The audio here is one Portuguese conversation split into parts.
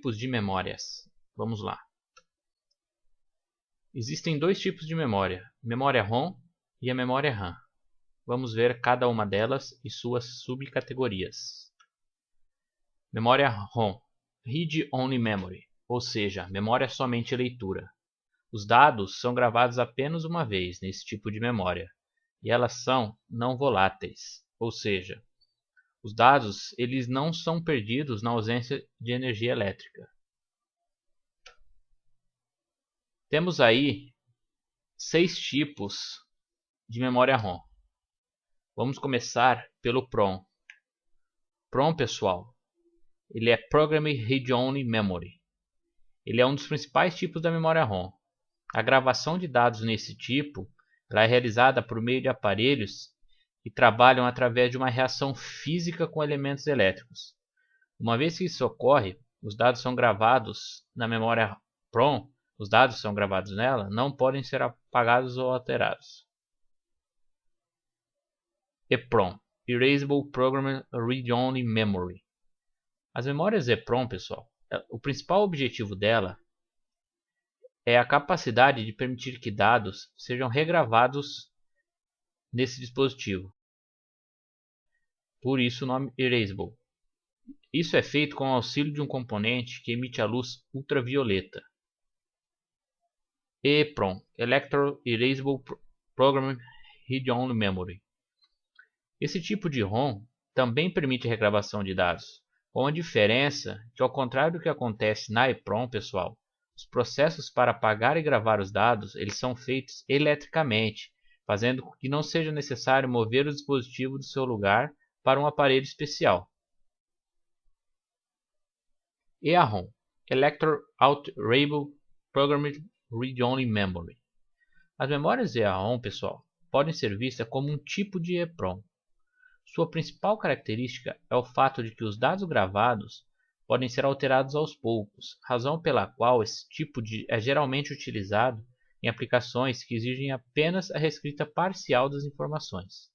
tipos de memórias. Vamos lá. Existem dois tipos de memória, memória ROM e a memória RAM. Vamos ver cada uma delas e suas subcategorias. Memória ROM, Read Only Memory, ou seja, memória somente leitura. Os dados são gravados apenas uma vez nesse tipo de memória, e elas são não voláteis, ou seja, os dados eles não são perdidos na ausência de energia elétrica. Temos aí 6 tipos de memória ROM. Vamos começar pelo PROM. PROM, pessoal, ele é Program Read Only Memory. Ele é um dos principais tipos da memória ROM. A gravação de dados nesse tipo é realizada por meio de aparelhos que trabalham através de uma reação física com elementos elétricos. Uma vez que isso ocorre, os dados são gravados na memória PROM, os dados são gravados nela, não podem ser apagados ou alterados. EPROM, Erasable Program Read Only Memory. As memórias EPROM, pessoal, o principal objetivo dela é a capacidade de permitir que dados sejam regravados nesse dispositivo. Por isso o nome Erasable. Isso é feito com o auxílio de um componente que emite a luz ultravioleta. EEPROM, Electro Erasable Program Read Only Memory. Esse tipo de ROM também permite regravação de dados, com a diferença que, ao contrário do que acontece na EEPROM, pessoal, os processos para apagar e gravar os dados eles são feitos eletricamente, fazendo com que não seja necessário mover o dispositivo do seu lugar para um aparelho especial. EAROM, Electro Alterable Programmed Read Only Memory. As memórias EAROM, pessoal, podem ser vistas como um tipo de EEPROM. Sua principal característica é o fato de que os dados gravados podem ser alterados aos poucos, razão pela qual esse tipo é geralmente utilizado em aplicações que exigem apenas a reescrita parcial das informações.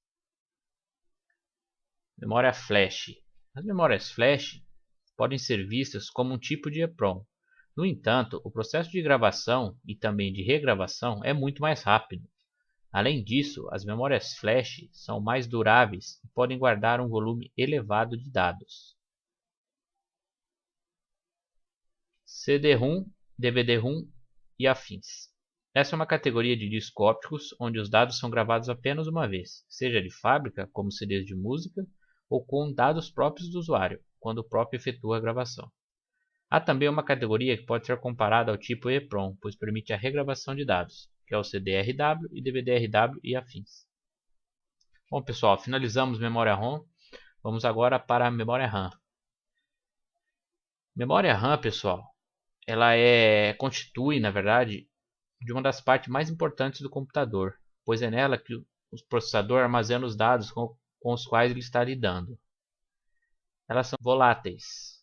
Memória Flash. As memórias Flash podem ser vistas como um tipo de EEPROM. No entanto, o processo de gravação e também de regravação é muito mais rápido. Além disso, as memórias Flash são mais duráveis e podem guardar um volume elevado de dados. CD-ROM, DVD-ROM e afins. Essa é uma categoria de discos ópticos onde os dados são gravados apenas uma vez, seja de fábrica, como CDs de música, ou com dados próprios do usuário, quando o próprio efetua a gravação. Há também uma categoria que pode ser comparada ao tipo EEPROM, pois permite a regravação de dados, que é o CD-RW e DVD-RW e afins. Bom, pessoal, finalizamos memória ROM. Vamos agora para a memória RAM. Memória RAM, pessoal, ela constitui, na verdade, de uma das partes mais importantes do computador, pois é nela que o processador armazena os dados com os quais ele está lidando. Elas são voláteis.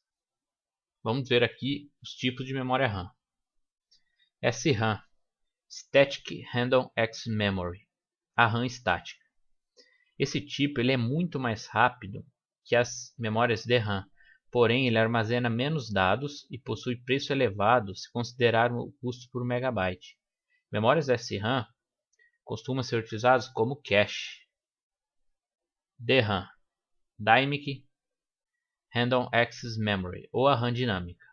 Vamos ver aqui os tipos de memória RAM. SRAM, Static Random Access Memory, a RAM estática. Esse tipo ele é muito mais rápido que as memórias DRAM, porém ele armazena menos dados e possui preço elevado se considerarmos o custo por megabyte. Memórias SRAM costumam ser utilizadas como cache. DRAM, Dynamic Random Access Memory, ou a RAM dinâmica.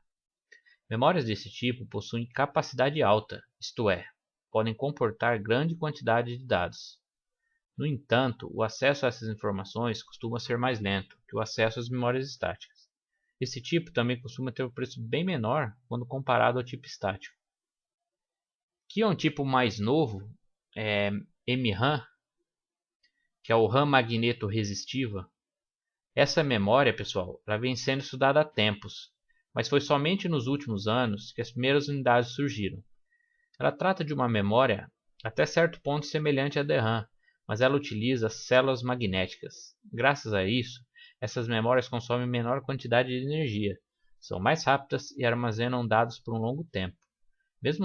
Memórias desse tipo possuem capacidade alta, isto é, podem comportar grande quantidade de dados. No entanto, o acesso a essas informações costuma ser mais lento que o acesso às memórias estáticas. Esse tipo também costuma ter um preço bem menor quando comparado ao tipo estático. Aqui é um tipo mais novo, MRAM, que é o RAM magneto resistiva. Essa memória, pessoal, ela vem sendo estudada há tempos, mas foi somente nos últimos anos que as primeiras unidades surgiram. Ela trata de uma memória até certo ponto semelhante à DRAM, mas ela utiliza células magnéticas. Graças a isso, essas memórias consomem menor quantidade de energia, são mais rápidas e armazenam dados por um longo tempo. Mesmo